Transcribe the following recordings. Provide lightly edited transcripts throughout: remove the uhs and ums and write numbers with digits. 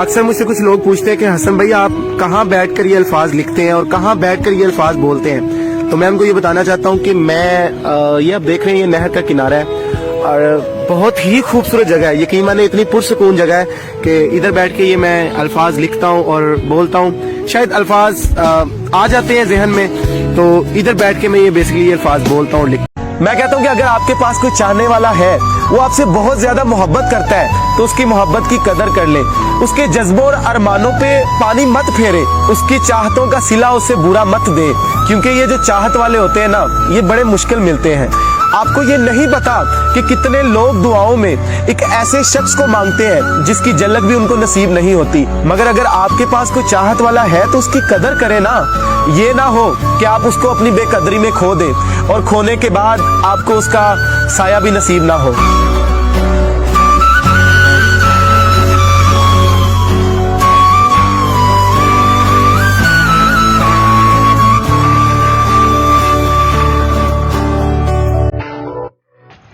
अक्सर मुझसे कुछ लोग पूछते हैं कि हसन भाई आप कहाँ बैठकर ये अल्फाज लिखते हैं और कहाँ बैठकर ये अल्फाज बोलते हैं। तो मैं उनको ये बताना चाहता हूँ कि मैं ये आप देख रहे हैं ये नहर का किनारा है और बहुत ही खूबसूरत जगह है। यकीन माने इतनी पुरसुकून जगह है कि इधर बैठ के ये मैं अल्फाज लिखता हूँ और बोलता हूँ। शायद अल्फाज आ जाते हैं जहन में, तो इधर बैठ के मैं ये बेसिकली ये अल्फाज बोलता हूँ। मैं कहता हूँ कि अगर आपके पास कोई चाहने वाला है, वो आपसे बहुत ज्यादा मोहब्बत करता है, तो उसकी मोहब्बत की कदर कर ले। उसके जज्बों और अरमानों पे पानी मत फेरे, उसकी चाहतों का सिला उससे बुरा मत दे, क्योंकि ये जो चाहत वाले होते हैं ना, ये बड़े मुश्किल मिलते हैं। आपको ये नहीं पता कि कितने लोग दुआओं में एक ऐसे शख्स को मांगते हैं जिसकी झलक भी उनको नसीब नहीं होती। मगर अगर आपके पास कोई चाहत वाला है तो उसकी कदर करें ना। ये ना हो कि आप उसको अपनी बेकदरी में खो दें और खोने के बाद आपको उसका साया भी नसीब ना हो।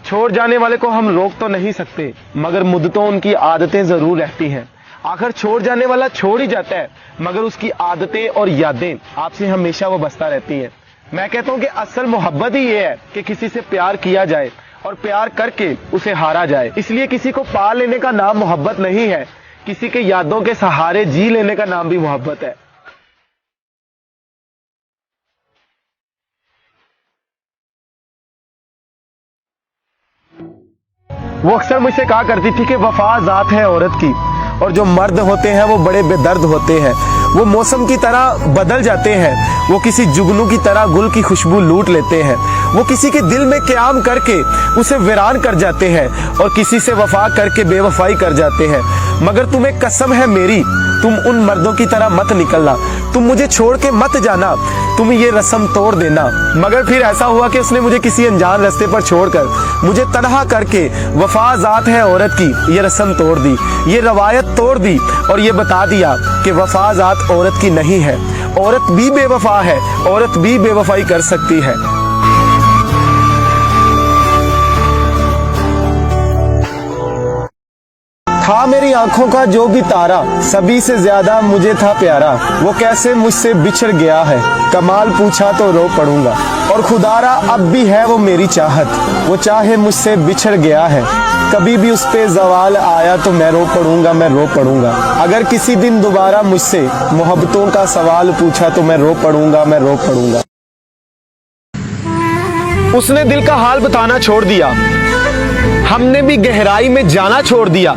छोड़ जाने वाले को हम रोक तो नहीं सकते, मगर मुद्दतों उनकी आदतें जरूर रहती हैं। आखिर छोड़ जाने वाला छोड़ ही जाता है, मगर उसकी आदतें और यादें आपसे हमेशा वो बसता रहती हैं। मैं कहता हूं कि असल मोहब्बत ही ये है कि किसी से प्यार किया जाए और प्यार करके उसे हारा जाए। इसलिए किसी को पा लेने का नाम मोहब्बत नहीं है, किसी के यादों के सहारे जी लेने का नाम भी मोहब्बत है। वो अक्सर मुझसे कहा करती थी कि वफा जात है औरत की, और जो मर्द होते हैं वो बड़े बेदर्द होते हैं। वो मौसम की तरह बदल जाते हैं, वो किसी जुगनू की तरह गुल की खुशबू लूट लेते हैं। वो किसी के दिल में क़याम करके उसे वीरान कर जाते हैं और किसी से वफा करके बेवफाई कर जाते हैं। मगर तुम्हें कसम है मेरी, तुम उन मर्दों की तरह मत निकलना, तुम मुझे छोड़ के मत जाना, तुम ये रस्म तोड़ देना। मगर फिर ऐसा हुआ कि उसने मुझे किसी अनजान रास्ते पर छोड़कर मुझे तन्हा करके वफा जात है औरत की ये रस्म तोड़ दी, ये रवायत तोड़ दी और ये बता दिया कि वफा जात औरत की नहीं है। औरत भी बेवफा है, औरत भी बेवफाई कर सकती है। था मेरी आंखों का जो भी तारा, सभी से ज्यादा मुझे था प्यारा, वो कैसे मुझसे बिछड़ गया है, कमाल पूछा तो रो पड़ूंगा। और खुदारा अब भी है वो मेरी चाहत, वो चाहे मुझसे बिछड़ गया है, कभी भी उस पे जवाल आया तो मैं रो पड़ूंगा, मैं रो पड़ूंगा। अगर किसी दिन दोबारा मुझसे मोहब्बतों का सवाल पूछा तो मैं रो पड़ूंगा, मैं रो पड़ूंगा। उसने दिल का हाल बताना छोड़ दिया, हमने भी गहराई में जाना छोड़ दिया,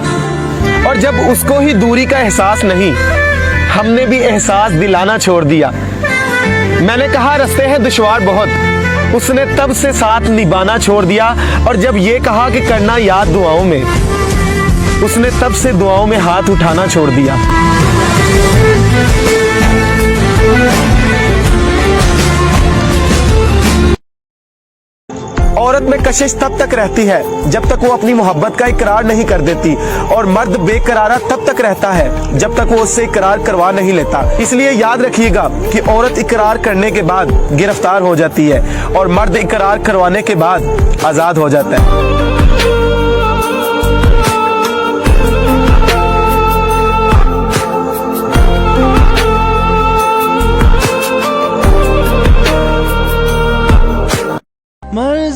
और जब उसको ही दूरी का एहसास नहीं, हमने भी एहसास दिलाना छोड़ दिया। मैंने कहा रास्ते हैं दुश्वार बहुत, उसने तब से साथ निभाना छोड़ दिया, और जब ये कहा कि करना याद दुआओं में, उसने तब से दुआओं में हाथ उठाना छोड़ दिया। औरत में कशिश तब तक रहती है जब तक वो अपनी मोहब्बत का इकरार नहीं कर देती, और मर्द बेकरारा तब तक रहता है जब तक वो उससे इकरार करवा नहीं लेता। इसलिए याद रखिएगा कि औरत इकरार करने के बाद गिरफ्तार हो जाती है और मर्द इकरार करवाने के बाद आजाद हो जाता है।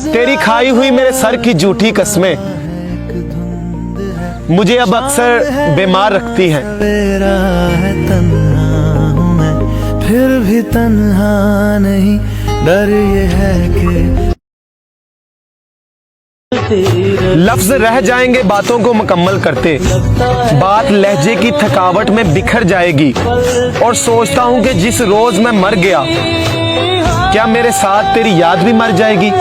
तेरी खाई हुई मेरे सर की झूठी कस्में मुझे अब अक्सर बीमार रखती हैं। फिर भी तन्हा नहीं, डर ये है कि लफ्ज रह जाएंगे बातों को मुकम्मल करते, बात लहजे की थकावट में बिखर जाएगी, और सोचता हूं कि जिस रोज मैं मर गया, क्या मेरे साथ तेरी याद भी मर जाएगी।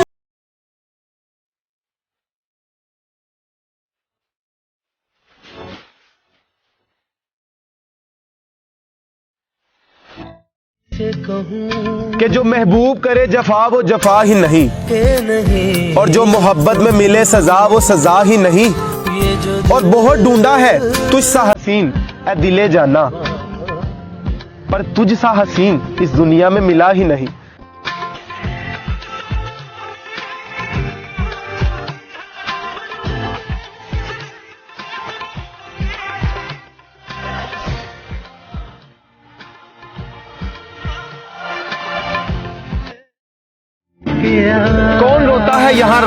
कि जो महबूब करे जफा वो जफा ही नहीं, और जो मोहब्बत में मिले सजा वो सजा ही नहीं। और बहुत ढूंढा है तुझ सा हसीन ऐ दिले जाना, पर तुझ सा हसीन इस दुनिया में मिला ही नहीं।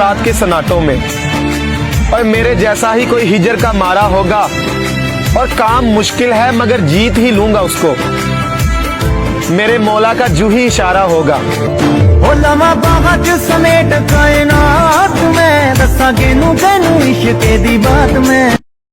रात के सन्नाटों में, और मेरे जैसा ही कोई हिजर का मारा होगा, और काम मुश्किल है मगर जीत ही लूंगा उसको, मेरे मौला का जू ही इशारा होगा। हो लवा बागा च समेट कायनात में, दसा केनू केनू इश्क दी बात में।